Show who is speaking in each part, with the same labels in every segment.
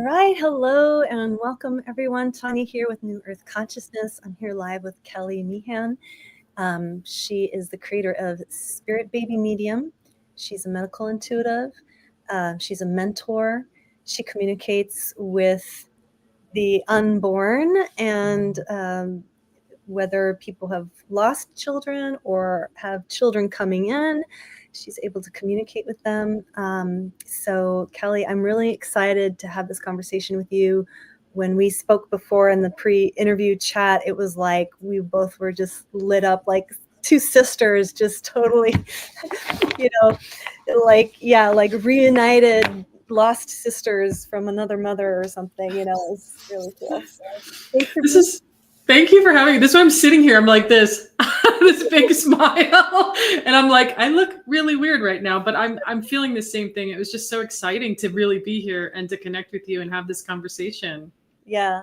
Speaker 1: right. Hello and welcome everyone. Tanya here with New Earth Consciousness. I'm here live with Kelly Meehan. She is the creator of Spirit Baby Medium. She's a medical intuitive. She's a mentor. She communicates with the unborn and whether people have lost children or have children coming in, she's able to communicate with them. So Kelly, I'm really excited to have this conversation with you. When we spoke before in the pre-interview chat, it was like we both were just lit up like two sisters, just totally, like reunited lost sisters from another mother or something, it's really cool. So
Speaker 2: thank you for having me. This is why I'm sitting here. I'm like this, this big smile. And I'm like, I look really weird right now, but I'm feeling the same thing. It was just so exciting to really be here and to connect with you and have this conversation.
Speaker 1: Yeah.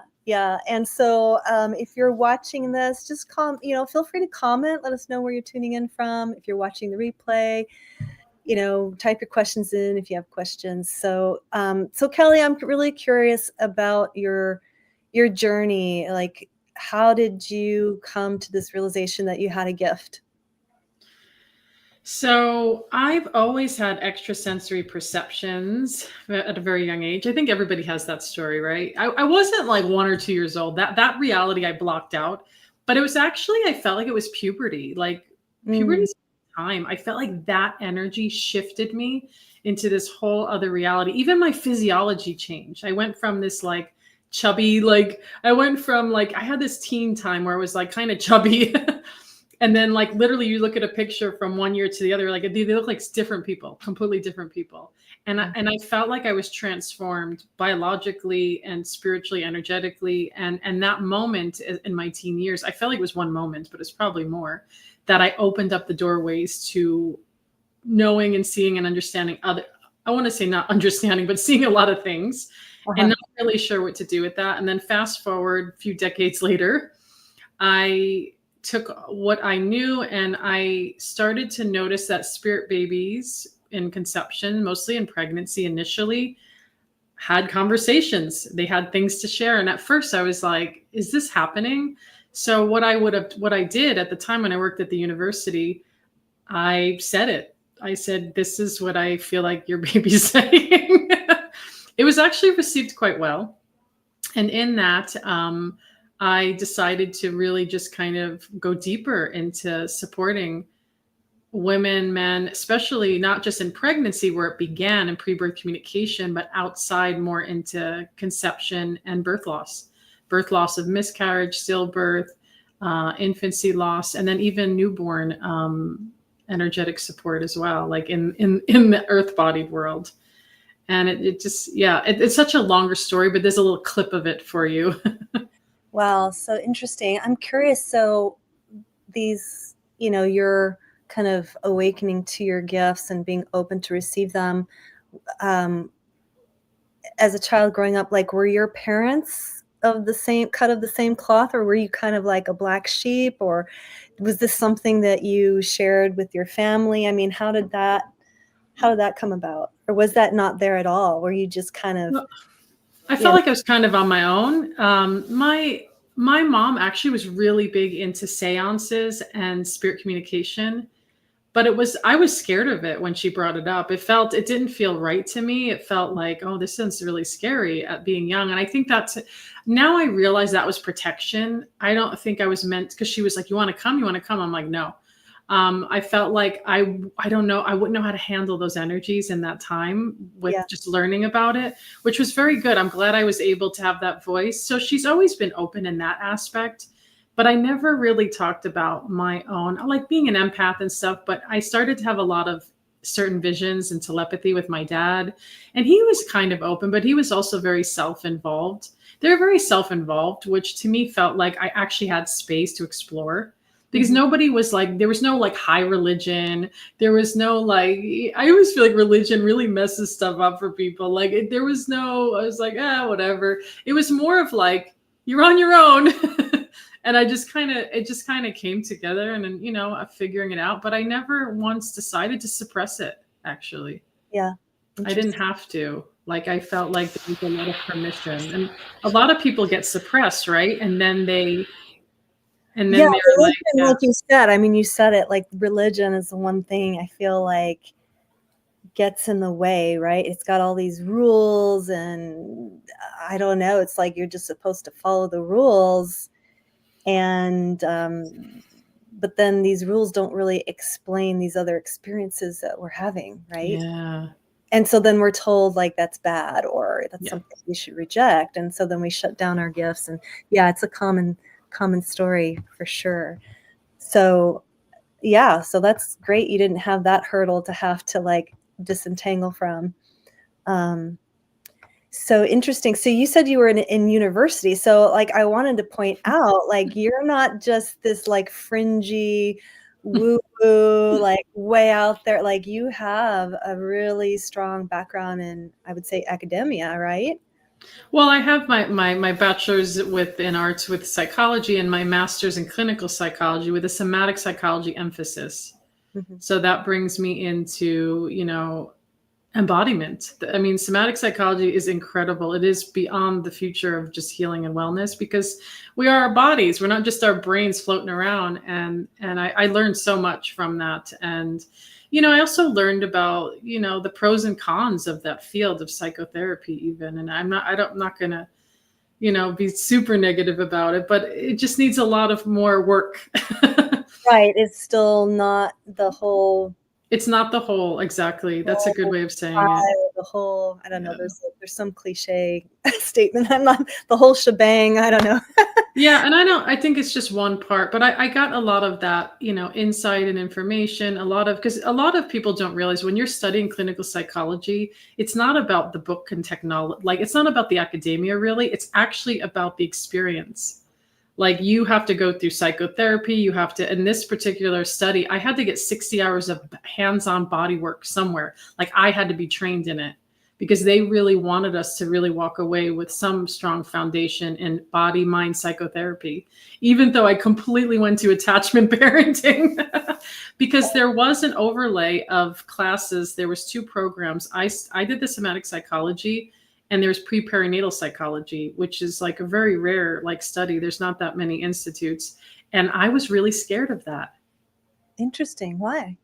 Speaker 1: And so if you're watching this, just feel free to comment. Let us know where you're tuning in from. If you're watching the replay, type your questions in if you have questions. So Kelly, I'm really curious about your journey. Like, how did you come to this realization that you had a gift?
Speaker 2: So I've always had extrasensory perceptions at a very young age. I think everybody has that story, right? I wasn't like 1 or 2 years old. That reality I blocked out, but it was actually, I felt like it was puberty. Like puberty's time. I felt like that energy shifted me into this whole other reality. Even my physiology changed. I went from this like chubby, I had this teen time where I was like kind of chubby. And then like literally you look at a picture from 1 year to the other, like they look like different people, completely different people. And I felt like I was transformed biologically and spiritually, energetically. And that moment in my teen years, I felt like it was one moment, but it's probably more, that I opened up the doorways to knowing and seeing and understanding I want to say not understanding, but seeing a lot of things and not really sure what to do with that. And then fast forward a few decades later, I took what I knew and I started to notice that spirit babies in conception, mostly in pregnancy initially, had conversations. They had things to share. And at first I was like, is this happening? So what I did at the time when I worked at the university, I said it. I said, this is what I feel like your baby's saying. It was actually received quite well. And in that, I decided to really just kind of go deeper into supporting women, men, especially not just in pregnancy where it began in pre-birth communication, but outside more into conception and birth loss of miscarriage, stillbirth, infancy loss, and then even newborn energetic support as well, like in the earth-bodied world. And it's such a longer story, but there's a little clip of it for you.
Speaker 1: Wow, so interesting. I'm curious. So these, you're kind of awakening to your gifts and being open to receive them. As a child growing up, like, were your parents of the same cloth, or were you kind of like a black sheep, or was this something that you shared with your family? I mean, how did that come about? Or was that not there at all? Were you just kind of...
Speaker 2: I felt like I was kind of on my own. My mom actually was really big into seances and spirit communication, but I was scared of it when she brought it up. It didn't feel right to me. It felt like, oh, this sounds really scary at being young. And I think now I realize that was protection. I don't think I was meant, because she was like, you want to come? I'm like, no. I felt like I don't know, I wouldn't know how to handle those energies in that time with just learning about it, which was very good. I'm glad I was able to have that voice. So she's always been open in that aspect, but I never really talked about my own, I like being an empath and stuff, but I started to have a lot of certain visions and telepathy with my dad. And he was kind of open, but he was also very self-involved. They're very self-involved, which to me felt like I actually had space to explore. Because nobody was like, there was no like high religion. There was no like, I always feel like religion really messes stuff up for people. Like I was like, whatever. It was more of like, you're on your own. And it just kind of came together and then, figuring it out. But I never once decided to suppress it, actually.
Speaker 1: Yeah.
Speaker 2: I didn't have to. Like I felt like there was a lot of permission, and a lot of people get suppressed, right? And
Speaker 1: Yeah,
Speaker 2: then they're like,
Speaker 1: religion,
Speaker 2: yeah,
Speaker 1: like you said, I mean, you said it, like religion is the one thing I feel like gets in the way, right? It's got all these rules, and I don't know, it's like you're just supposed to follow the rules, and but then these rules don't really explain these other experiences that we're having, right?
Speaker 2: yeah,
Speaker 1: And so then we're told like that's bad or that's
Speaker 2: yeah.
Speaker 1: something we should reject, and so then we shut down our gifts. And yeah, it's a common story for sure. So yeah, so that's great you didn't have that hurdle to have to like disentangle from. um so interesting. So you said you were in university. So like I wanted to point out, like you're not just this like fringy woo woo, like way out there. Like you have a really strong background in, I would say, academia, right?
Speaker 2: Well, I have my bachelor's in arts with psychology and my master's in clinical psychology with a somatic psychology emphasis.
Speaker 1: Mhm.
Speaker 2: So that brings me into, embodiment. I mean, somatic psychology is incredible. It is beyond the future of just healing and wellness because we are our bodies. We're not just our brains floating around. And I learned so much from that. And, I also learned about, the pros and cons of that field of psychotherapy even. And I'm not gonna, be super negative about it, but it just needs a lot of more work.
Speaker 1: Right. It's still not the whole
Speaker 2: It's not the whole, exactly. That's a good way of saying it.
Speaker 1: pie, the whole, I don't know,
Speaker 2: Yeah.
Speaker 1: there's some cliche statement. I'm not the whole shebang. I don't know.
Speaker 2: Yeah, and I think it's just one part, but I got a lot of that, insight and information, because a lot of people don't realize when you're studying clinical psychology, it's not about the book and technology, like it's not about the academia really, it's actually about the experience. Like you have to go through psychotherapy, you have to, in this particular study, I had to get 60 hours of hands-on body work somewhere. Like I had to be trained in it because they really wanted us to really walk away with some strong foundation in body mind psychotherapy, even though I completely went to attachment parenting because there was an overlay of classes. There was two programs. I did the somatic psychology, and there's pre-perinatal psychology, which is like a very rare like study. There's not that many institutes, and I was really scared of that
Speaker 1: Interesting. Why?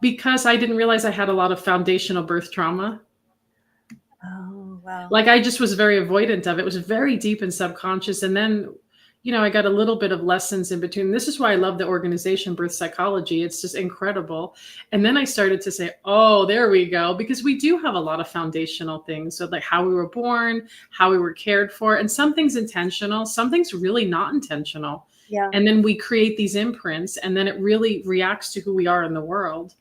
Speaker 2: because I didn't realize I had a lot of foundational birth trauma.
Speaker 1: Oh, wow.
Speaker 2: Like I just was very avoidant of it. It was very deep and subconscious. And then, I got a little bit of lessons in between. This is why I love the organization Birth Psychology. It's just incredible. And then I started to say, oh, there we go. Because we do have a lot of foundational things. So like how we were born, how we were cared for, and some things intentional, some things really not intentional.
Speaker 1: Yeah.
Speaker 2: And then we create these imprints and then it really reacts to who we are in the world.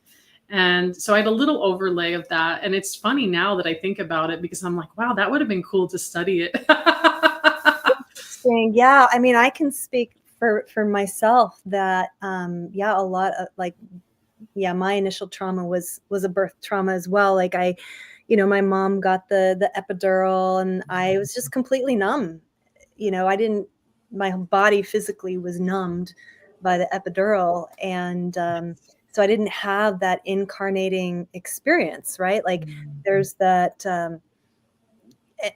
Speaker 2: And so I had a little overlay of that. And it's funny now that I think about it because I'm like, wow, that would have been cool to study it.
Speaker 1: Interesting. Yeah. I mean, I can speak for myself that, yeah, a lot of like, yeah, my initial trauma was a birth trauma as well. Like my mom got the epidural and I was just completely numb. I didn't, my body physically was numbed by the epidural. And, so I didn't have that incarnating experience, right? Like there's that,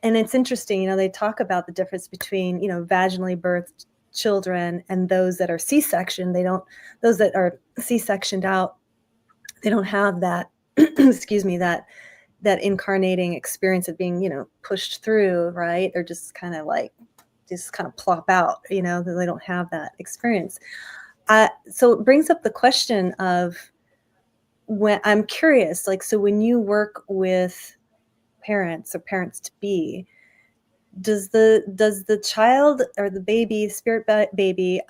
Speaker 1: and it's interesting, they talk about the difference between, vaginally birthed children and those that are C-section. Those that are C-sectioned out, they don't have that, excuse me, that incarnating experience of being, pushed through, right? They're just kind of plop out, they don't have that experience. So it brings up the question of, when I'm curious, like, so when you work with parents or parents to be, does the child or the baby, baby,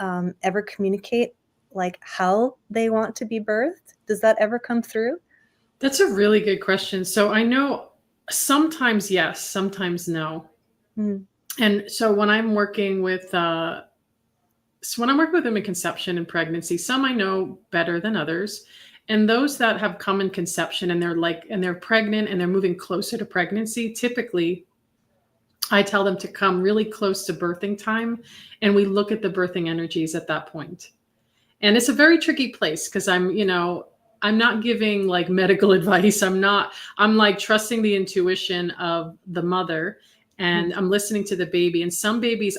Speaker 1: ever communicate like how they want to be birthed? Does that ever come through?
Speaker 2: That's a really good question. So I know sometimes yes, sometimes no.
Speaker 1: Mm.
Speaker 2: And so when I'm working with them in conception and pregnancy, some I know better than others. And those that have come in conception and they're pregnant and they're moving closer to pregnancy, typically I tell them to come really close to birthing time and we look at the birthing energies at that point. And it's a very tricky place because I'm not giving like medical advice. I'm like trusting the intuition of the mother, and I'm listening to the baby. And some babies,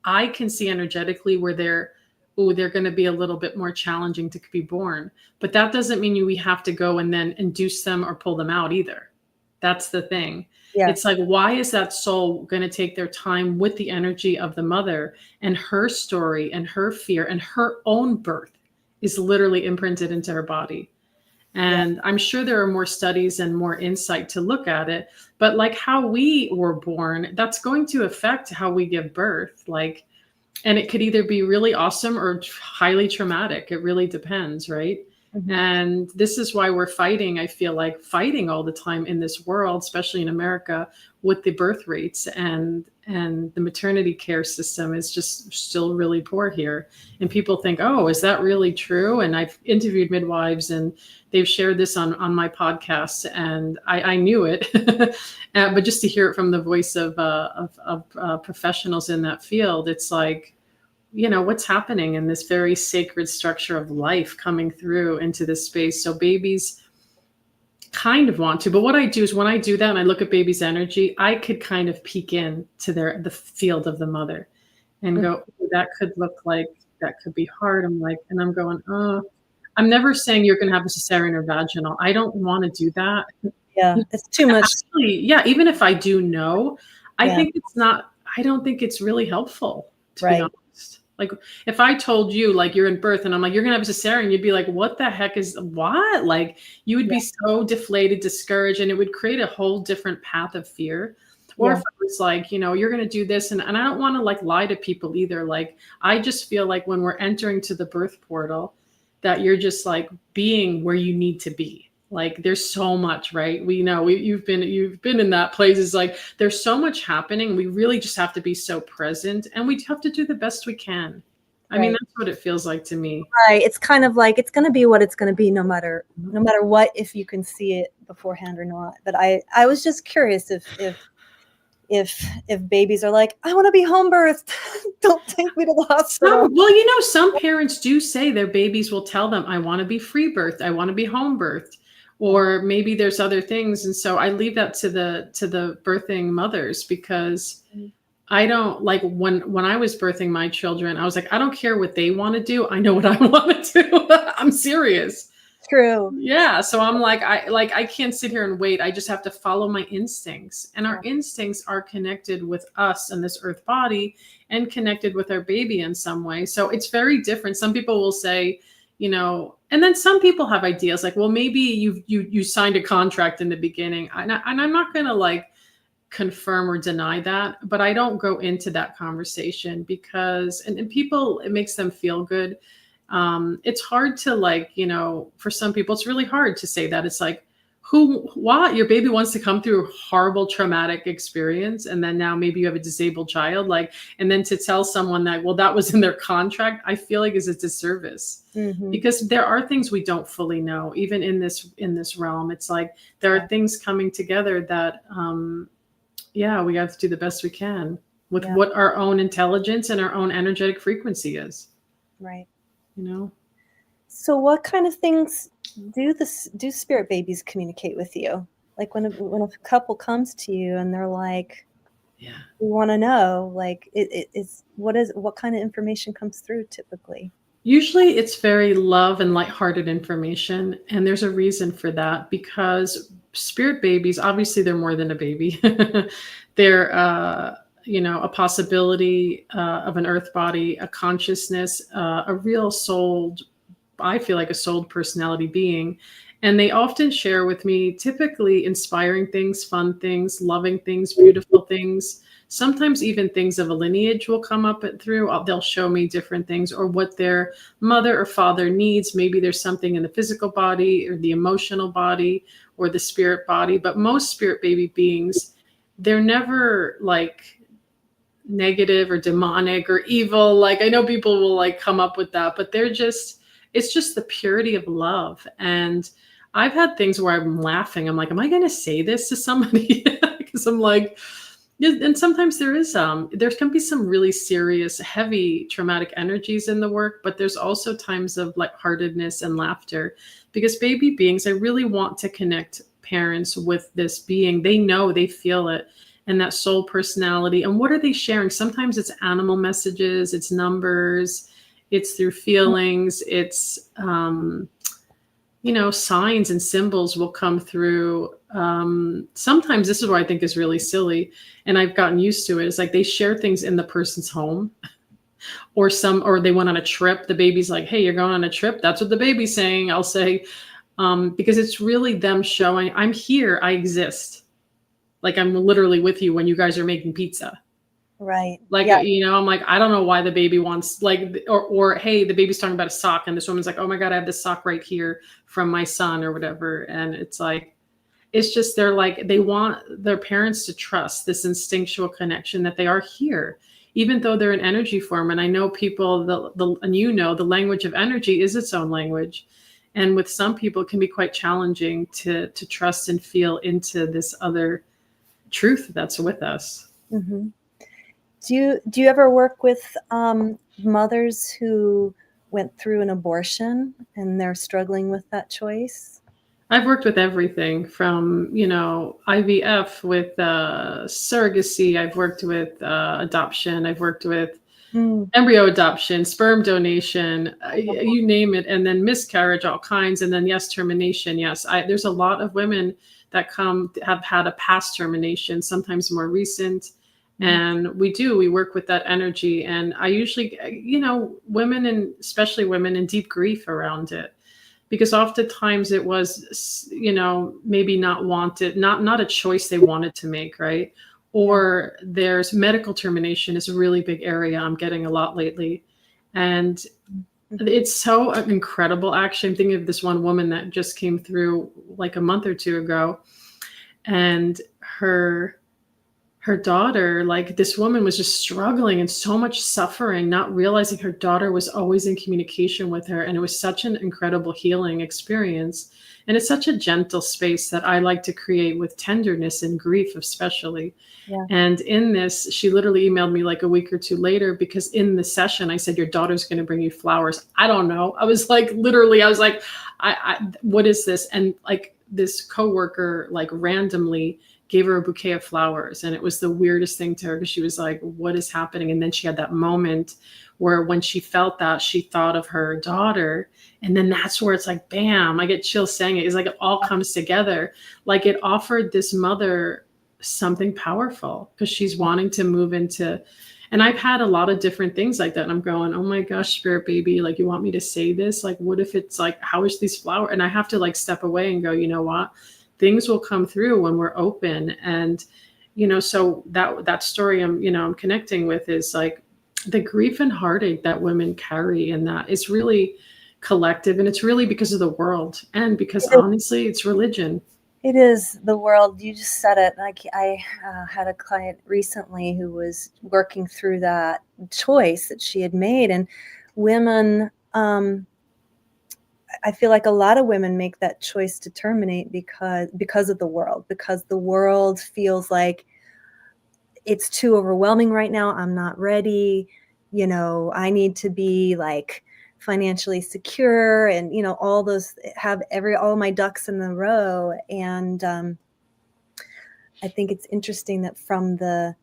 Speaker 2: I can see energetically where they're going to be a little bit more challenging to be born. But that doesn't mean we have to go and then induce them or pull them out either. That's the thing.
Speaker 1: Yeah.
Speaker 2: It's like, why is that soul going to take their time with the energy of the mother and her story and her fear and her own birth is literally imprinted into her body? And I'm sure there are more studies and more insight to look at it. But like how we were born, that's going to affect how we give birth. Like, and it could either be really awesome or highly traumatic. It really depends, right? Mm-hmm. And this is why we're fighting. I feel like fighting all the time in this world, especially in America, with the birth rates, and the maternity care system is just still really poor here. And people think, oh, is that really true? And I've interviewed midwives, and they've shared this on my podcast, and I knew it, but just to hear it from the voice of professionals in that field, it's like, what's happening in this very sacred structure of life coming through into this space. So babies kind of want to, but what I do is when I do that and I look at baby's energy, I could kind of peek in to the field of the mother and go, that could look like, that could be hard. I'm going, oh, I'm never saying you're going to have a cesarean or vaginal. I don't want to do that.
Speaker 1: Yeah, it's too much.
Speaker 2: Actually, yeah, even if I do know, I don't think it's really helpful, to be honest. Like if I told you like you're in birth and I'm like, you're going to have a cesarean, you'd be like, what the heck is what? Like you would be so deflated, discouraged, and it would create a whole different path of fear. Or if it was like, you're going to do this. And I don't want to like lie to people either. Like, I just feel like when we're entering to the birth portal, that you're just like being where you need to be. Like there's so much, right? We know you've been in that place. It's like, there's so much happening. We really just have to be so present, and we have to do the best we can. I mean, that's what it feels like to me.
Speaker 1: Right. It's kind of like, it's going to be what it's going to be, no matter what, if you can see it beforehand or not. But I was just curious if babies are like, I want to be home birthed. Don't take me to the hospital.
Speaker 2: Some parents do say their babies will tell them, I want to be free birthed. I want to be home birthed. Or maybe there's other things. And so I leave that to the birthing mothers, because I don't like when I was birthing my children, I was like, I don't care what they want to do. I know what I want to do. I'm serious.
Speaker 1: True.
Speaker 2: Yeah. So I'm like, I can't sit here and wait. I just have to follow my instincts, and our instincts are connected with us and this earth body, and connected with our baby in some way. So it's very different. Some people will say, and then some people have ideas like, well, maybe you signed a contract in the beginning. And I'm not going to like confirm or deny that, but I don't go into that conversation because, and people, it makes them feel good. It's hard to like, for some people, it's really hard to say that. It's like, what? Your baby wants to come through a horrible traumatic experience, and then now maybe you have a disabled child, like, and then to tell someone that, well, that was in their contract, I feel like is a disservice, because there are things we don't fully know, even in this realm. It's like there are things coming together that, we have to do the best we can with what our own intelligence and our own energetic frequency is.
Speaker 1: Right.
Speaker 2: So
Speaker 1: what kind of things do spirit babies communicate with you? Like when a couple comes to you and they're like, we want to know, like, what kind of information comes through typically?
Speaker 2: Usually it's very love and lighthearted information. And there's a reason for that, because spirit babies, obviously they're more than a baby. They're, a possibility of an earth body, a consciousness, a real souled, I feel like a souled personality being. And they often share with me typically inspiring things, fun things, loving things, beautiful things. Sometimes even things of a lineage will come up through. They'll show me different things, or what their mother or father needs. Maybe there's something in the physical body or the emotional body or the spirit body. But most spirit baby beings, they're never like negative or demonic or evil. Like I know people will like come up with that, but it's just the purity of love. And I've had things where I'm laughing. I'm like, am I going to say this to somebody? Because I'm like, Yeah, and sometimes there can be some really serious, heavy, traumatic energies in the work, but there's also times of lightheartedness and laughter because baby beings, I really want to connect parents with this being. They know, they feel it, and that soul personality. And what are they sharing? Sometimes it's animal messages, it's numbers, it's through feelings, it's signs and symbols will come through. Sometimes this is what I think is really silly, and I've gotten used to it. It's like they share things in the person's home, or they went on a trip. The baby's like, "Hey, you're going on a trip." That's what the baby's saying. I'll say, because it's really them showing, "I'm here. I exist. Like I'm literally with you when you guys are making pizza."
Speaker 1: Right.
Speaker 2: Like,
Speaker 1: Yeah.
Speaker 2: I'm like, I don't know why the baby wants like, or hey, the baby's talking about a sock, and this woman's like, oh my god, I have this sock right here from my son or whatever, and it's like, it's just they're like they want their parents to trust this instinctual connection that they are here, even though they're an energy form. And I know people, and the language of energy is its own language, and with some people it can be quite challenging to trust and feel into this other truth that's with us.
Speaker 1: Hmm. Do you ever work with mothers who went through an abortion and they're struggling with that choice?
Speaker 2: I've worked with everything from, IVF with surrogacy. I've worked with adoption. I've worked with
Speaker 1: Mm.
Speaker 2: embryo adoption, sperm donation, you name it. And then miscarriage, all kinds. And then, yes, termination. Yes, there's a lot of women that have had a past termination, sometimes more recent. And we work with that energy. And I usually, women, and especially women in deep grief around it, because oftentimes it was, maybe not wanted, not a choice they wanted to make, right? Or there's medical termination is a really big area I'm getting a lot lately. And
Speaker 1: Mhm.
Speaker 2: it's so incredible. Actually, I'm thinking of this one woman that just came through like a month or two ago, and her daughter, like this woman was just struggling and so much suffering, not realizing her daughter was always in communication with her. And it was such an incredible healing experience. And it's such a gentle space that I like to create with tenderness and grief, especially.
Speaker 1: Yeah.
Speaker 2: And in this, she literally emailed me like a week or two later, because in the session, I said, your daughter's going to bring you flowers. I don't know. I was like, literally, I was like, what is this? And like this coworker, like randomly gave her a bouquet of flowers. And it was the weirdest thing to her, because she was like, what is happening? And then she had that moment where when she felt that, she thought of her daughter. And then that's where it's like, bam, I get chills saying it. It's like it all comes together. Like it offered this mother something powerful, because she's wanting to move into, and I've had a lot of different things like that. And I'm going, oh my gosh, spirit baby, like you want me to say this? Like, what if it's like, how is these flowers? And I have to like step away and go, you know what? Things will come through when we're open. And, so that story I'm connecting with is like the grief and heartache that women carry, and that it's really collective, and it's really because of the world, and because honestly, it's religion.
Speaker 1: It is the world. You just said it. Like I had a client recently who was working through that choice that she had made, and women. I feel like a lot of women make that choice to terminate because of the world, because the world feels like it's too overwhelming right now. I'm not ready. I need to be like financially secure, and all those, have all my ducks in a row. And I think it's interesting that from the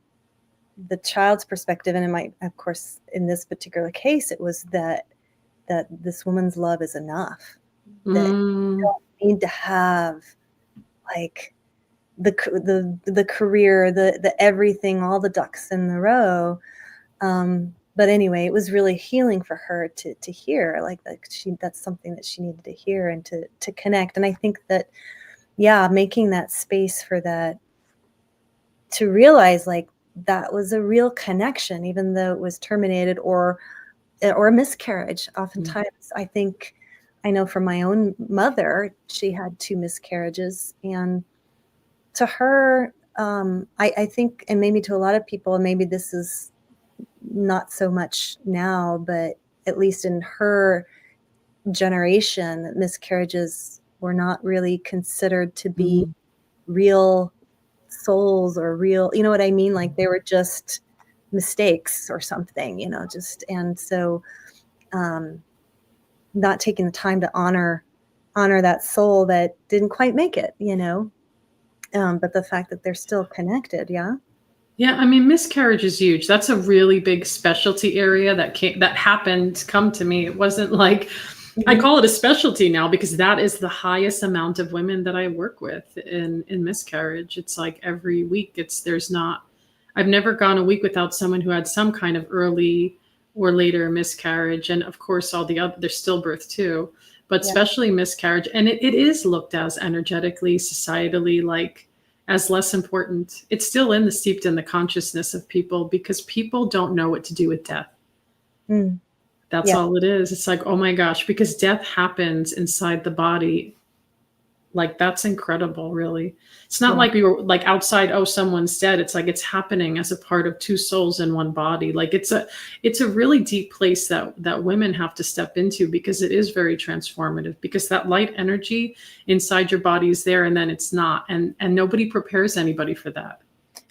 Speaker 1: child's perspective, and of course, in this particular case, it was that this woman's love is enough. That you
Speaker 2: Mm,
Speaker 1: don't need to have like the career, the everything, all the ducks in the row. But anyway, it was really healing for her to hear, like that's something that she needed to hear and to connect. And I think that, yeah, making that space for that, to realize like that was a real connection, even though it was terminated or a miscarriage.
Speaker 2: mm,
Speaker 1: Oftentimes, I know from my own mother, she had two miscarriages, and to her, I think, and maybe to a lot of people, and maybe this is not so much now, but at least in her generation, miscarriages were not really considered to be
Speaker 2: mm,
Speaker 1: real souls or real, you know what I mean? Like they were just mistakes or something, you know, just, and so not taking the time to honor that soul that didn't quite make it, you know, but the fact that they're still connected. Yeah.
Speaker 2: Yeah, I mean, miscarriage is huge. That's a really big specialty area that happened come to me. It wasn't like I
Speaker 1: Mhm.
Speaker 2: call it a specialty now because that is the highest amount of women that I work with in miscarriage. It's like every week there's not I've never gone a week without someone who had some kind of early or later miscarriage. And of course all the other there's stillbirth too, but
Speaker 1: Yeah.
Speaker 2: especially miscarriage. And it is looked as energetically, societally, like as less important. It's still steeped in the consciousness of people because people don't know what to do with death.
Speaker 1: Mm.
Speaker 2: That's
Speaker 1: Yeah.
Speaker 2: all it is. It's like, oh my gosh, because death happens inside the body. Like that's incredible, really. It's not
Speaker 1: Yeah.
Speaker 2: like we were like outside, oh, someone's dead. It's like it's happening as a part of two souls in one body. Like it's a really deep place that women have to step into because it is very transformative because that light energy inside your body is there and then it's not. And nobody prepares anybody for that.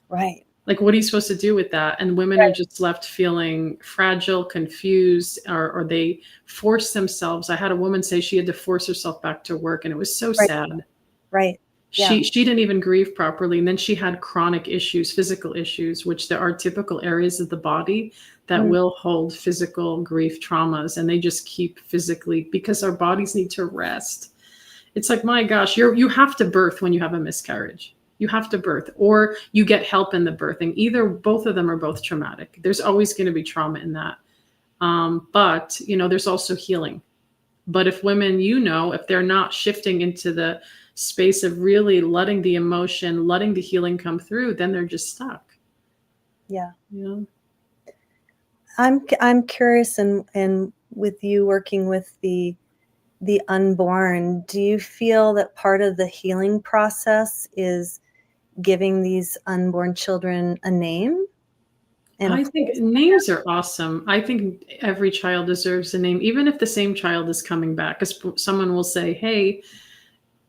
Speaker 1: Right.
Speaker 2: Like what are you supposed to do with that? And women are
Speaker 1: Right.
Speaker 2: just left feeling fragile, confused, or they force themselves. I had a woman say she had to force herself back to work and it was so
Speaker 1: Right.
Speaker 2: sad.
Speaker 1: Right. Yeah.
Speaker 2: She didn't even grieve properly, and then she had chronic issues, physical issues, which there are typical areas of the body that
Speaker 1: Mm.
Speaker 2: will hold physical grief traumas, and they just keep physically because our bodies need to rest. It's like, my gosh, you have to birth when you have a miscarriage. You have to birth, or you get help in the birthing. Either both of them are both traumatic. There's always going to be trauma in that. But there's also healing. But if women, if they're not shifting into the space of really letting the emotion, letting the healing come through, then they're just stuck.
Speaker 1: Yeah.
Speaker 2: Yeah.
Speaker 1: I'm curious, and with you working with the unborn, do you feel that part of the healing process is giving these unborn children a name and a
Speaker 2: I think
Speaker 1: place?
Speaker 2: names are awesome. I think every child deserves a name, even if the same child is coming back, because someone will say, hey,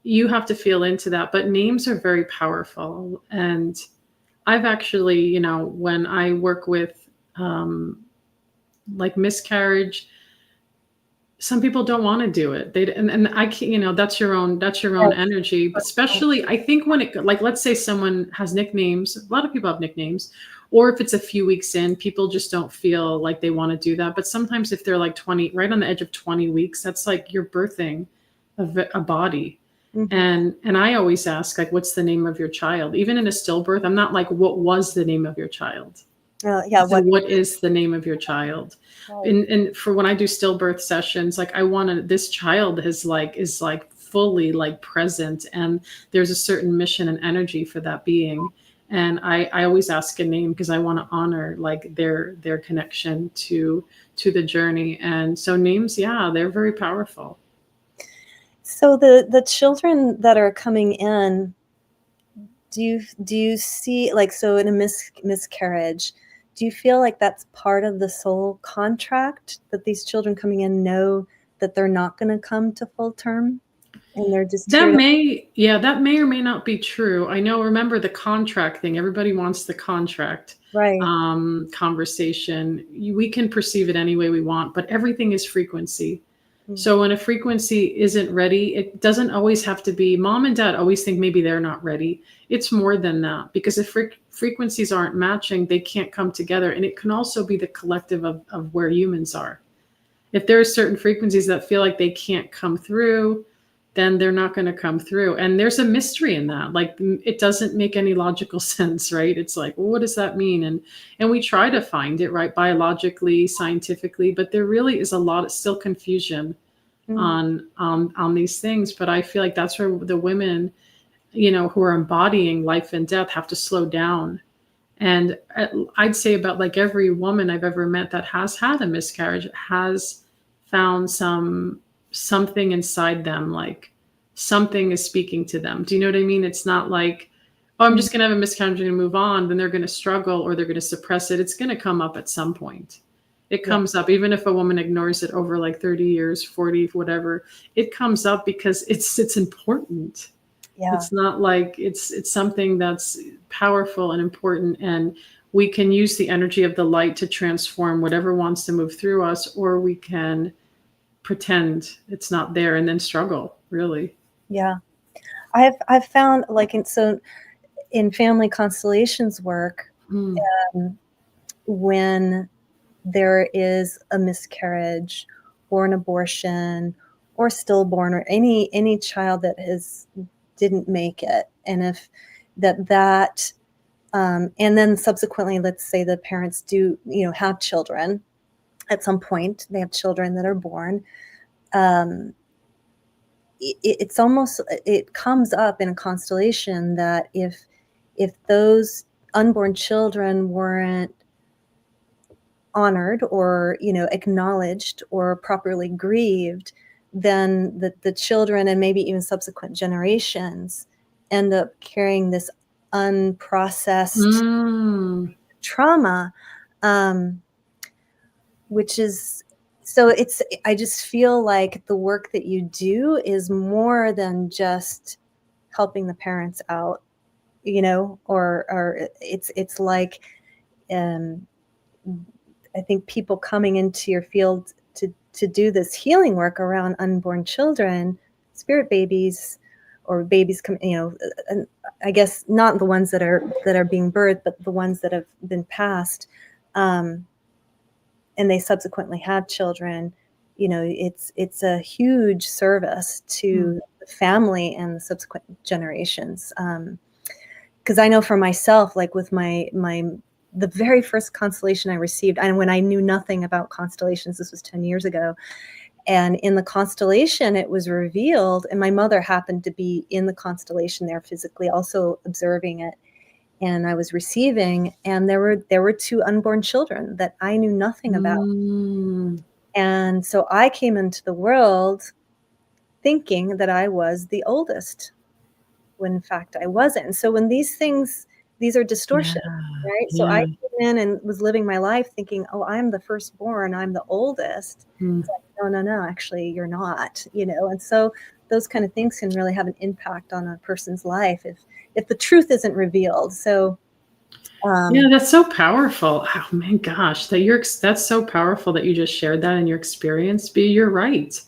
Speaker 2: you have to feel into that. But names are very powerful. And I've actually, when I work with like miscarriage, some people don't want to do it. And I can't, that's your own
Speaker 1: Right.
Speaker 2: energy. But especially I think when it, like, let's say someone has nicknames, a lot of people have nicknames, or if it's a few weeks in, people just don't feel like they want to do that. But sometimes if they're like 20, right on the edge of 20 weeks, that's like you're birthing a body.
Speaker 1: Mm-hmm.
Speaker 2: And I always ask, like, what's the name of your child? Even in a stillbirth, I'm not like, what was the name of your child?
Speaker 1: Yeah.
Speaker 2: So what is the name of your child?
Speaker 1: Right.
Speaker 2: And for when I do stillbirth sessions, like I want to, this child is like fully like present, and there's a certain mission and energy for that being. And I always ask a name because I want to honor like their connection to the journey. And so names, yeah, they're very powerful.
Speaker 1: So the children that are coming in, do you see, like, so in a miscarriage, do you feel like that's part of the soul contract, that these children coming in know that they're not going to come to full term and they're just here to
Speaker 2: That may or may not be true. I know, remember the contract thing. Everybody wants the contract
Speaker 1: right.
Speaker 2: conversation. We can perceive it any way we want, but everything is frequency.
Speaker 1: Mm.
Speaker 2: So when a frequency isn't ready, it doesn't always have to be. Mom and dad always think maybe they're not ready. It's more than that, because if frequencies aren't matching, they can't come together. And it can also be the collective of where humans are. If there are certain frequencies that feel like they can't come through, then they're not going to come through. And there's a mystery in that. Like, it doesn't make any logical sense, right? It's like, well, what does that mean? And we try to find it, right, biologically, scientifically, but there really is a lot of still confusion
Speaker 1: Mm.
Speaker 2: on these things. But I feel like that's where the women, who are embodying life and death, have to slow down. And I'd say about like every woman I've ever met that has had a miscarriage has found something inside them, like something is speaking to them. Do you know what I mean? It's not like, oh, I'm
Speaker 1: Mm.
Speaker 2: just going to have a miscarriage and move on. Then they're going to struggle or they're going to suppress it. It's going to come up at some point. It
Speaker 1: Yeah.
Speaker 2: comes up, even if a woman ignores it over like 30 years, 40, whatever, it comes up because it's important.
Speaker 1: Yeah.
Speaker 2: It's not like it's something that's powerful and important, and we can use the energy of the light to transform whatever wants to move through us, or we can pretend it's not there and then struggle, really.
Speaker 1: Yeah. I've found like in family constellations work,
Speaker 2: Mm.
Speaker 1: um, when there is a miscarriage or an abortion or stillborn or any child that didn't make it, and if that and then subsequently, let's say the parents do have children at some point, they have children that are born, um, it's almost, it comes up in a constellation that if those unborn children weren't honored or acknowledged or properly grieved, then the children and maybe even subsequent generations end up carrying this unprocessed
Speaker 2: Mm.
Speaker 1: trauma, um, which is, so I just feel like the work that you do is more than just helping the parents out, or it's like, um, I think people coming into your field to do this healing work around unborn children, spirit babies, or babies come, and I guess not the ones that are being birthed, but the ones that have been passed, and they subsequently have children. It's a huge service to the family and the subsequent generations. Because I know for myself, like with the very first constellation I received, and when I knew nothing about constellations, this was 10 years ago, and in the constellation it was revealed, and my mother happened to be in the constellation there physically also observing it, and I was receiving, and there were two unborn children that I knew nothing about.
Speaker 2: Mm.
Speaker 1: And so I came into the world thinking that I was the oldest, when in fact I wasn't. So when these are
Speaker 2: Yeah.
Speaker 1: distortions, right? So I
Speaker 2: Yeah.
Speaker 1: came in and was living my life thinking, oh, I'm the firstborn, I'm the oldest.
Speaker 2: Mm.
Speaker 1: It's like, no, actually you're not, and so those kind of things can really have an impact on a person's life if the truth isn't revealed. So
Speaker 2: Yeah, that's so powerful. Oh my gosh, that's so powerful that you just shared that in your experience. But you're right.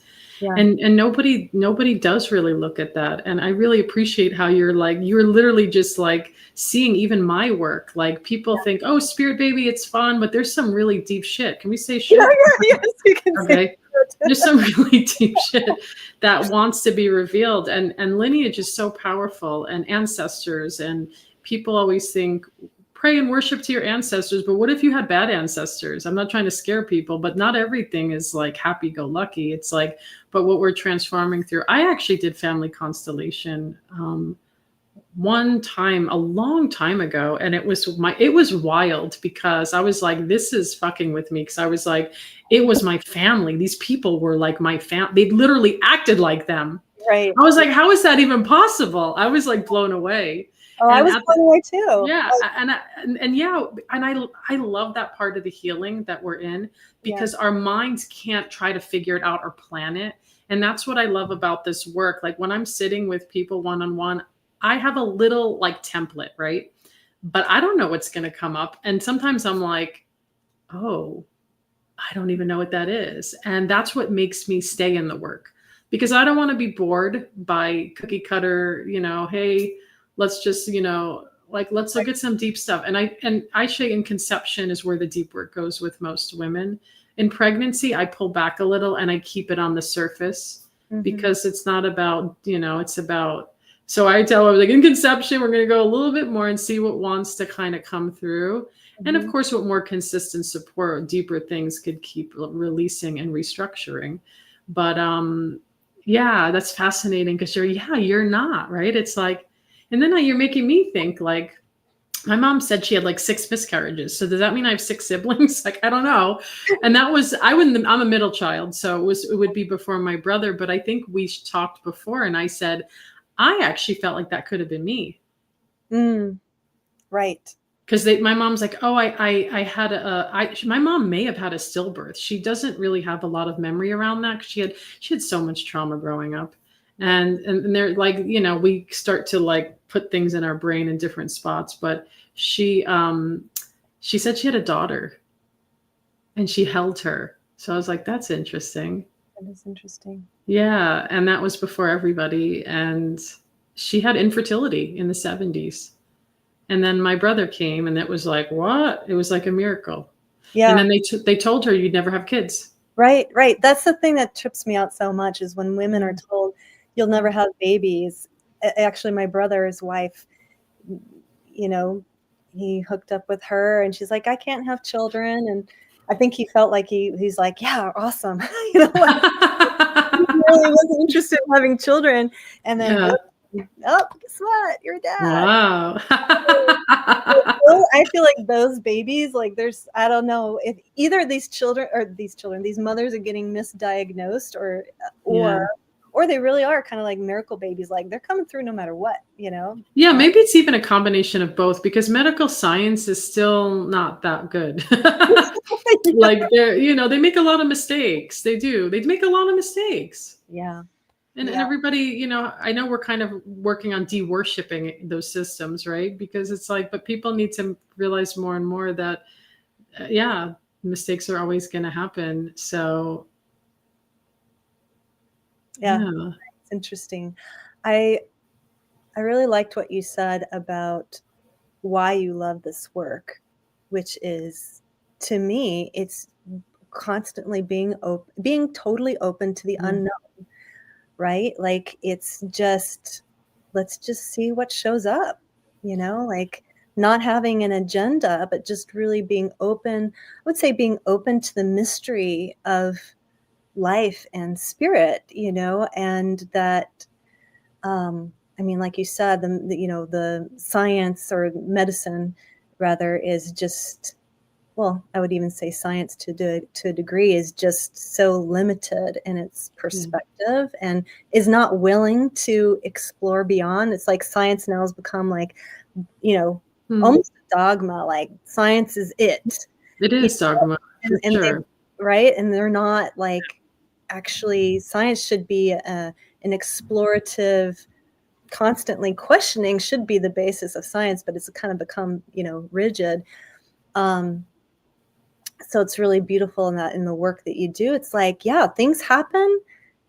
Speaker 1: yeah,
Speaker 2: And nobody does really look at that. And I really appreciate how you're literally just like seeing even my work. Like people think, oh, spirit baby, it's fun, but there's some really deep shit. Can we say
Speaker 1: yeah,
Speaker 2: shit?
Speaker 1: yes, you can say
Speaker 2: Okay. There's some really deep shit that wants to be revealed. And lineage is so powerful, and ancestors, and people always think pray and worship to your ancestors, but what if you had bad ancestors? I'm not trying to scare people, but not everything is like happy go lucky. It's like, but what we're transforming through. I actually did family constellation one time a long time ago, and it was wild, because I was like, this is fucking with me, because I was like, it was my family, these people were like my they literally acted like them.
Speaker 1: right.
Speaker 2: I was like, how is that even possible? I was like blown away.
Speaker 1: Oh, I
Speaker 2: And
Speaker 1: was blown away too.
Speaker 2: yeah, and yeah, and I love that part of the healing that we're in,
Speaker 1: Yeah.
Speaker 2: because our minds can't try to figure it out or plan it. And that's what I love about this work. Like when I'm sitting with people one on one, I have a little like template, right? But I don't know what's going to come up. And sometimes I'm like, oh, I don't even know what that is. And that's what makes me stay in the work, because I don't want to be bored by cookie cutter, hey, let's just, like, let's look at some deep stuff. And I say in conception is where the deep work goes with most women. In pregnancy, I pull back a little and I keep it on the surface, because it's not about, it's about, so I tell them, like, in conception, we're going to go a little bit more and see what wants to kind of come through. And of course, with more consistent support, deeper things could keep releasing and restructuring. But yeah, that's fascinating, because you're not, right? It's like, and then now you're making me think, like, my mom said she had like 6 miscarriages. So does that mean I have 6 siblings? Like, I don't know. And I'm a middle child, so it would be before my brother. But I think we talked before, and I said, I actually felt like that could have been me.
Speaker 1: Right.
Speaker 2: Because my mom's like, oh, I had my mom may have had a stillbirth. She doesn't really have a lot of memory around that, because she had so much trauma growing up. And they're like, we start to like put things in our brain in different spots. But she said she had a daughter and she held her. So I was like, that's interesting.
Speaker 1: That is interesting.
Speaker 2: Yeah. And that was before everybody. And she had infertility in the 70s. And then my brother came and it was like, what? It was like a miracle.
Speaker 1: Yeah.
Speaker 2: And then they told her you'd never have kids.
Speaker 1: Right. That's the thing that trips me out so much, is when women are told you'll never have babies. Actually, my brother's wife, he hooked up with her and she's like, I can't have children. And I think he felt like he's like, yeah, awesome. Like, he really wasn't interested in having children. And then,
Speaker 2: Yeah.
Speaker 1: guess what? You're a dad.
Speaker 2: Wow.
Speaker 1: I feel like those babies, like I don't know if either these mothers are getting misdiagnosed or they really are kind of like miracle babies. Like they're coming through no matter what,
Speaker 2: Yeah, maybe it's even a combination of both, because medical science is still not that good. Like they make a lot of mistakes. They do. They make a lot of mistakes.
Speaker 1: Yeah.
Speaker 2: And everybody, I know we're kind of working on de-worshipping those systems, right? Because it's like, but people need to realize more and more that, mistakes are always going to happen. So,
Speaker 1: yeah, it's interesting. I really liked what you said about why you love this work, which is, to me, it's constantly being totally open to the unknown. Right? Like it's just, let's just see what shows up, like not having an agenda, but just really being open. I would say being open to the mystery of life and spirit, and that, like you said, the science, or medicine rather, is just, well, I would even say science to a degree is just so limited in its perspective and is not willing to explore beyond. It's like science now has become like, almost a dogma, like science is it.
Speaker 2: It is dogma.
Speaker 1: And
Speaker 2: sure.
Speaker 1: Right? And they're not like, actually, science should be an explorative, constantly questioning should be the basis of science, but it's kind of become, rigid. So it's really beautiful in the work that you do. It's like, things happen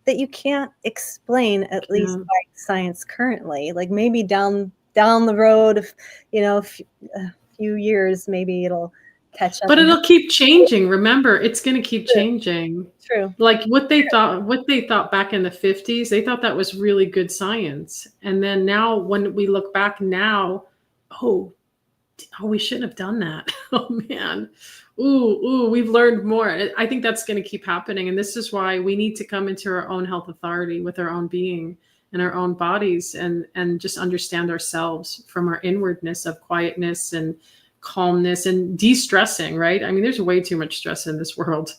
Speaker 1: that you can't explain, at least by science currently. Like maybe down the road of, a few years, maybe it'll catch up.
Speaker 2: But it'll keep changing. Remember, it's going to keep changing.
Speaker 1: True.
Speaker 2: Like what they thought back in the 50s, they thought that was really good science. And then now when we look back now, oh, we shouldn't have done that. Oh man. Ooh, we've learned more. I think that's going to keep happening. And this is why we need to come into our own health authority with our own being and our own bodies, and just understand ourselves from our inwardness of quietness and calmness and de-stressing, right? I mean, there's way too much stress in this world.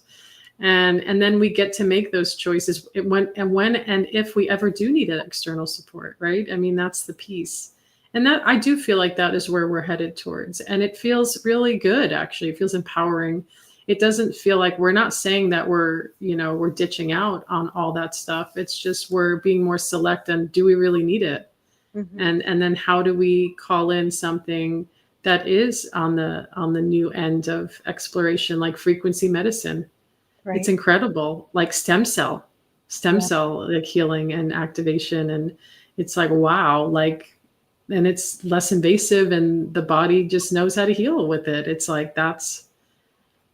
Speaker 2: And then we get to make those choices when and if we ever do need an external support, right? I mean, that's the piece. And that, I do feel like that is where we're headed towards. And it feels really good, actually. It feels empowering. It doesn't feel like, we're not saying that we're ditching out on all that stuff. It's just we're being more select and do we really need it? And then how do we call in something that is on the new end of exploration, like frequency medicine. Right. It's incredible, like stem cell like healing and activation. And it's like, wow, like, and it's less invasive and the body just knows how to heal with it. It's like, that's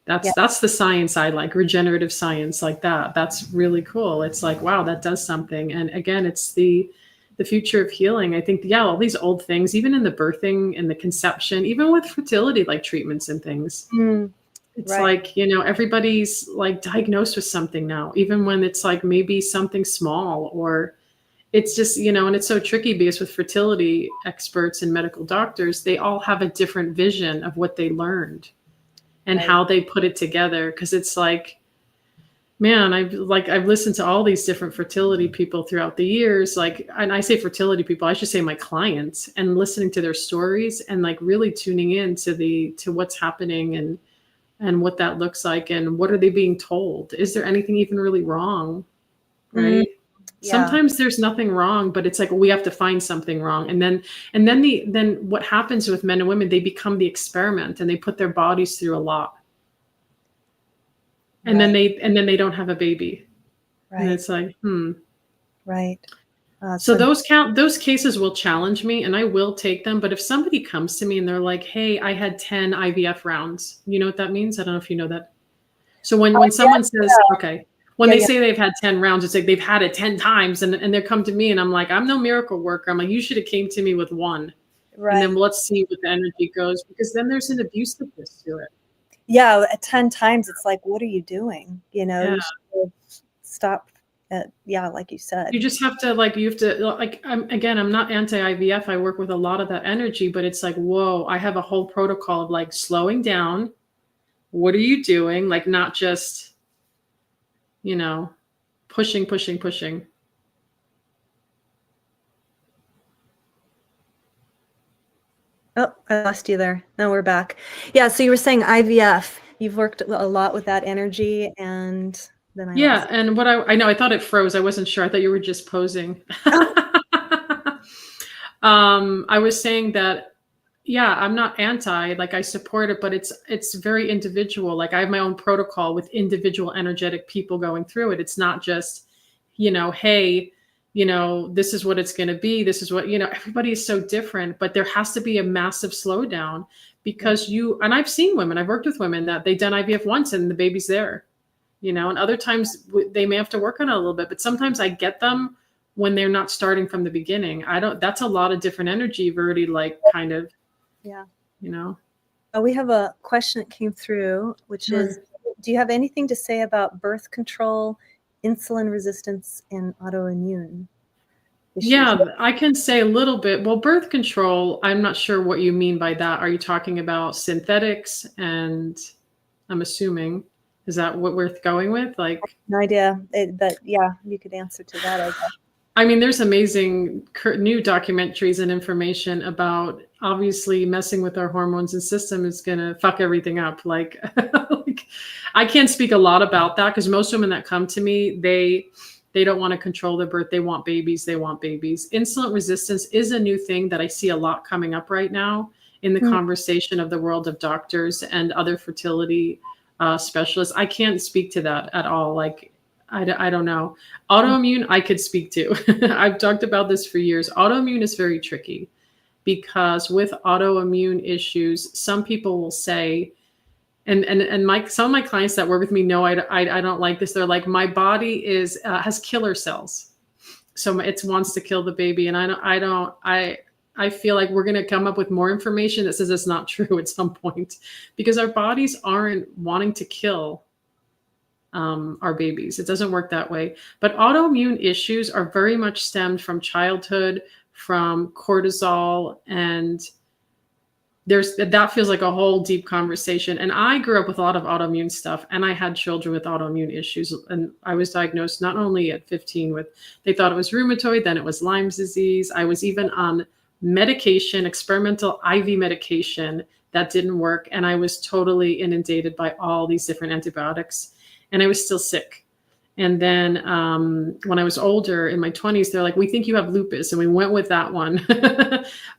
Speaker 2: the science I like, regenerative science like that. That's really cool. It's like, wow, that does something. And again, it's the future of healing. I think, all these old things, even in the birthing and the conception, even with fertility, like treatments and things, it's like, everybody's like diagnosed with something now, even when it's like maybe something small, or it's just, and it's so tricky because with fertility experts and medical doctors, they all have a different vision of what they learned and how they put it together. Cause it's like, man, I've listened to all these different fertility people throughout the years. Like, and I say fertility people, I should say my clients, and listening to their stories and like really tuning in to what's happening and what that looks like and what are they being told? Is there anything even really wrong? Right.
Speaker 1: Yeah.
Speaker 2: Sometimes there's nothing wrong, but it's like we have to find something wrong. And then what happens with men and women, they become the experiment and they put their bodies through a lot. And then
Speaker 1: Right.
Speaker 2: they don't have a baby. And
Speaker 1: Right.
Speaker 2: it's like,
Speaker 1: Right.
Speaker 2: So
Speaker 1: So
Speaker 2: those cases will challenge me and I will take them. But if somebody comes to me and they're like, hey, I had 10 IVF rounds, you know what that means? I don't know if you know that. So when someone says, okay, when
Speaker 1: yeah,
Speaker 2: they
Speaker 1: yeah,
Speaker 2: say they've had 10 rounds, it's like they've had it 10 times and they come to me and I'm like, I'm no miracle worker. I'm like, you should have came to me with one. And then
Speaker 1: right.
Speaker 2: let's see what the energy goes, because then there's an abusiveness to it.
Speaker 1: Yeah, at 10 times, it's like, what are you doing?
Speaker 2: Yeah.
Speaker 1: You should stop at, yeah, like you said.
Speaker 2: You just have to I'm not anti-IVF. I work with a lot of that energy, but it's like, whoa, I have a whole protocol of like slowing down. What are you doing? Like not just, you know, pushing, pushing, pushing.
Speaker 1: Oh, I lost you there. No, we're back. Yeah, so you were saying IVF. You've worked a lot with that energy, and then I
Speaker 2: Yeah,
Speaker 1: lost.
Speaker 2: and what I know, I thought it froze. I wasn't sure. I thought you were just posing.
Speaker 1: Oh,
Speaker 2: I was saying that, yeah, I'm not anti, like I support it, but it's very individual. Like I have my own protocol with individual energetic people going through it. It's not just, hey, this is what it's going to be. This is what, everybody is so different, but there has to be a massive slowdown because and I've seen women, I've worked with women that they've done IVF once and the baby's there, and other times they may have to work on it a little bit, but sometimes I get them when they're not starting from the beginning. That's a lot of different energy you've already like kind of,
Speaker 1: yeah.
Speaker 2: you know.
Speaker 1: We have a question that came through, which is, do you have anything to say about birth control, insulin resistance, and autoimmune issues?
Speaker 2: Yeah, I can say a little bit. Well, birth control, I'm not sure what you mean by that. Are you talking about synthetics? And I'm assuming, is that what we're going with? Like,
Speaker 1: No idea, but yeah, you could answer to that, I guess.
Speaker 2: I mean, there's amazing new documentaries and information about obviously messing with our hormones and system is going to fuck everything up. Like, I can't speak a lot about that because most women that come to me, they don't want to control their birth. They want babies. They want babies. Insulin resistance is a new thing that I see a lot coming up right now in the conversation of the world of doctors and other fertility specialists. I can't speak to that at all. Like, I don't know. Autoimmune, I could speak to. I've talked about this for years. Autoimmune is very tricky because with autoimmune issues, some people will say, and some of my clients that work with me know I don't like this. They're like, my body has killer cells, so it wants to kill the baby, and I feel like we're going to come up with more information that says it's not true at some point because our bodies aren't wanting to kill our babies. It doesn't work that way. But autoimmune issues are very much stemmed from childhood, from cortisol, and that feels like a whole deep conversation. And I grew up with a lot of autoimmune stuff, and I had children with autoimmune issues. And I was diagnosed not only at 15 with, they thought it was rheumatoid, then it was Lyme's disease. I was even on medication, experimental IV medication that didn't work. And I was totally inundated by all these different antibiotics. And I was still sick. And then when I was older in my 20s, they're like, we think you have lupus. And we went with that one.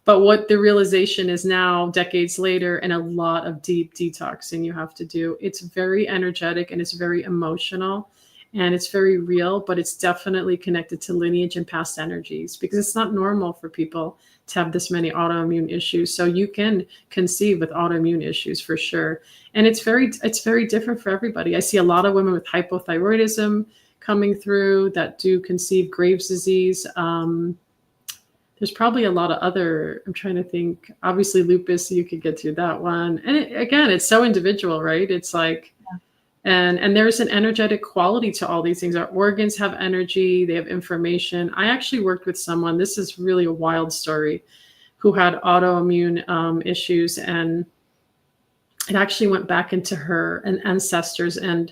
Speaker 2: But what the realization is now, decades later, and a lot of deep detoxing you have to do. It's very energetic and it's very emotional and it's very real, but it's definitely connected to lineage and past energies because it's not normal for people to have this many autoimmune issues. So you can conceive with autoimmune issues for sure. And it's very different for everybody. I see a lot of women with hypothyroidism coming through that do conceive Graves' disease. There's probably a lot of other, I'm trying to think, obviously lupus, you could get through that one. And again, it's so individual, right? It's like, and there's an energetic quality to all these things. Our organs have energy, they have information. I actually worked with someone, this is really a wild story, who had autoimmune issues, and it actually went back into her and ancestors. And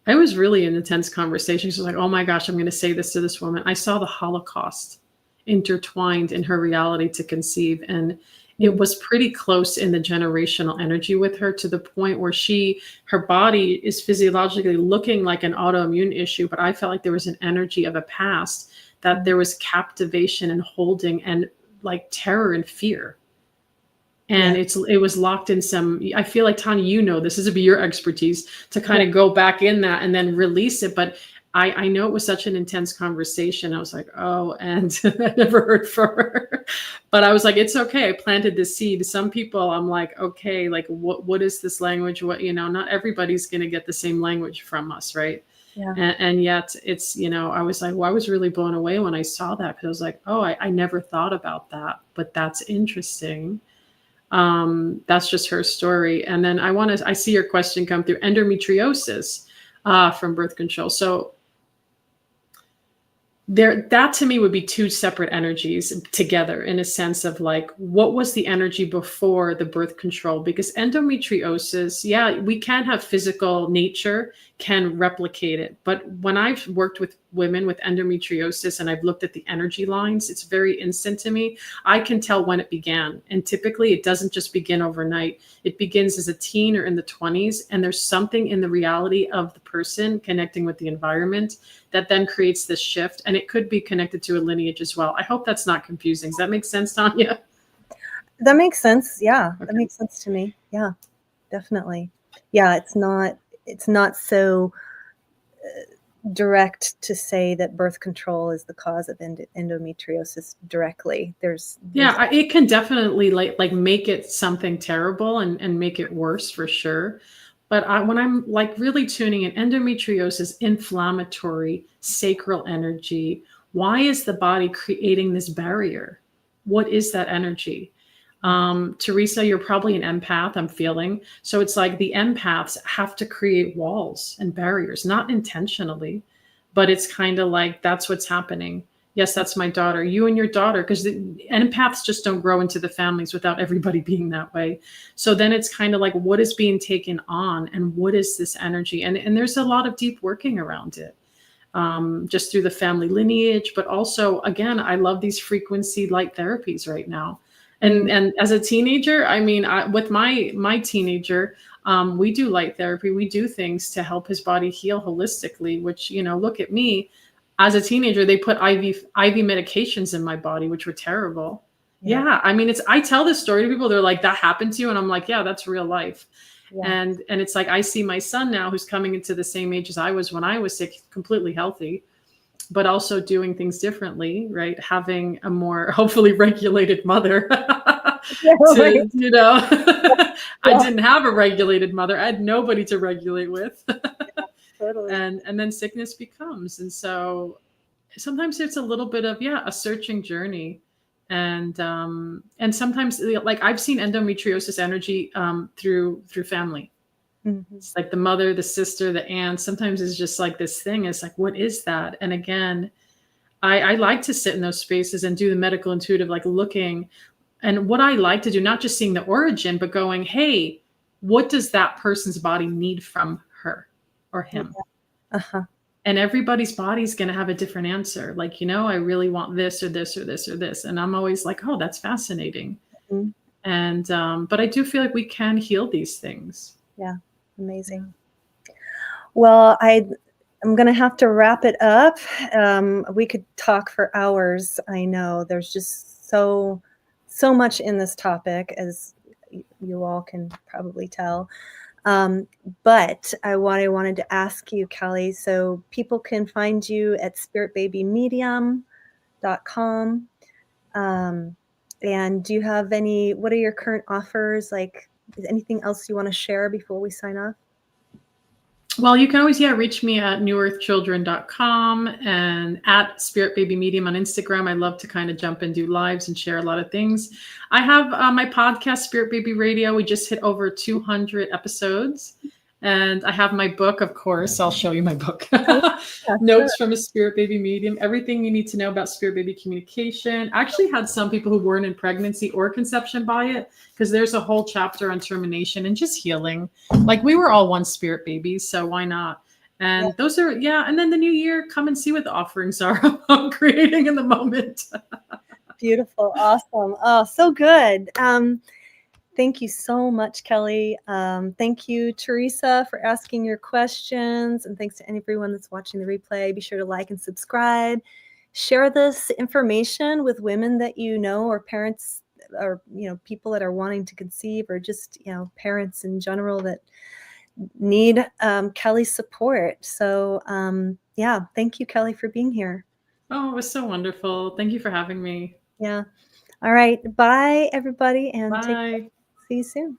Speaker 2: it was really an intense conversation. She was like, oh my gosh, I'm going to say this to this woman. I saw the Holocaust intertwined in her reality to conceive. And it was pretty close in the generational energy with her, to the point where her body is physiologically looking like an autoimmune issue. But I felt like there was an energy of a past, that there was captivation and holding and like terror and fear. And it was locked in some, I feel like, Tanya, this is your expertise to kind of go back in that and then release it. But I know it was such an intense conversation. I was like, oh, and I never heard from her. But I was like, it's okay. I planted the seed. Some people, I'm like, okay, like what is this language? What, not everybody's going to get the same language from us, right?
Speaker 1: Yeah.
Speaker 2: And yet it's, I was like, well, I was really blown away when I saw that, because I was like, oh, I never thought about that, but that's interesting. That's just her story. And then I see your question come through, endometriosis from birth control. So that to me would be two separate energies together, in a sense of like, what was the energy before the birth control? Because endometriosis, we can have physical nature can replicate it. But when I've worked with women with endometriosis and I've looked at the energy lines, it's very instant to me. I can tell when it began. And typically it doesn't just begin overnight. It begins as a teen or in the 20s. And there's something in the reality of the person connecting with the environment that then creates this shift. And it could be connected to a lineage as well. I hope that's not confusing. Does that make sense, Tanya?
Speaker 1: That makes sense. Yeah,
Speaker 2: Okay.
Speaker 1: That makes sense to me. Yeah, definitely. Yeah, it's not so direct to say that birth control is the cause of endometriosis directly.
Speaker 2: It can definitely like make it something terrible and make it worse for sure. But when I'm like really tuning in, endometriosis, inflammatory sacral energy, why is the body creating this barrier? What is that energy? Teresa, you're probably an empath, I'm feeling. So it's like the empaths have to create walls and barriers, not intentionally, but it's kind of like that's what's happening. Yes, that's my daughter. You and your daughter, because the empaths just don't grow into the families without everybody being that way. So then it's kind of like, what is being taken on and what is this energy? And there's a lot of deep working around it, just through the family lineage. But also, again, I love these frequency light therapies right now. And as a teenager, I mean, with my teenager, we do light therapy. We do things to help his body heal holistically, which, look at me. As a teenager, they put IV medications in my body, which were terrible. Yeah. I mean, I tell this story to people. They're like, that happened to you? And I'm like, yeah, that's real life. Yeah. And it's like, I see my son now, who's coming into the same age as I was when I was sick, completely healthy, but also doing things differently, right? Having a more hopefully regulated mother. I didn't have a regulated mother. I had nobody to regulate with. Totally. And then sickness becomes. And so sometimes it's a little bit of, a searching journey. And sometimes, like, I've seen endometriosis energy through family. Mm-hmm. It's like the mother, the sister, the aunt. Sometimes it's just like this thing. It's like, what is that? And again, I like to sit in those spaces and do the medical intuitive, like looking. And what I like to do, not just seeing the origin, but going, hey, what does that person's body need from her or him? Uh-huh. And everybody's body is going to have a different answer. Like, I really want this or this or this or this. And I'm always like, oh, that's fascinating. Mm-hmm. And, but I do feel like we can heal these things.
Speaker 1: Yeah. Amazing. Well, I'm going to have to wrap it up. We could talk for hours. I know there's just so much in this topic, as you all can probably tell. But I wanted to ask you, Kelly, so people can find you at spiritbabymedium.com. And do you have what are your current offers? Like, is anything else you want to share before we sign off?
Speaker 2: Well, you can always, reach me at newearthchildren.com and at Spirit Baby Medium on Instagram. I love to kind of jump and do lives and share a lot of things. I have my podcast, Spirit Baby Radio. We just hit over 200 episodes. And I have my book, of course. I'll show you my book. Notes from a Spirit Baby Medium. Everything you need to know about Spirit Baby communication. I actually had some people who weren't in pregnancy or conception buy it, because there's a whole chapter on termination and just healing. Like, we were all one spirit babies, so why not? And those are, and then the new year, come and see what the offerings are I'm creating in the moment.
Speaker 1: Beautiful. Awesome. Oh, so good. Thank you so much, Kelly. Thank you, Teresa, for asking your questions. And thanks to everyone that's watching the replay. Be sure to like and subscribe. Share this information with women that you know, or parents, or people that are wanting to conceive, or just parents in general that need Kelly's support. So yeah, thank you, Kelly, for being here.
Speaker 2: Oh, it was so wonderful. Thank you for having me.
Speaker 1: Yeah. All right. Bye, everybody, and take care.
Speaker 2: Bye.
Speaker 1: See you soon.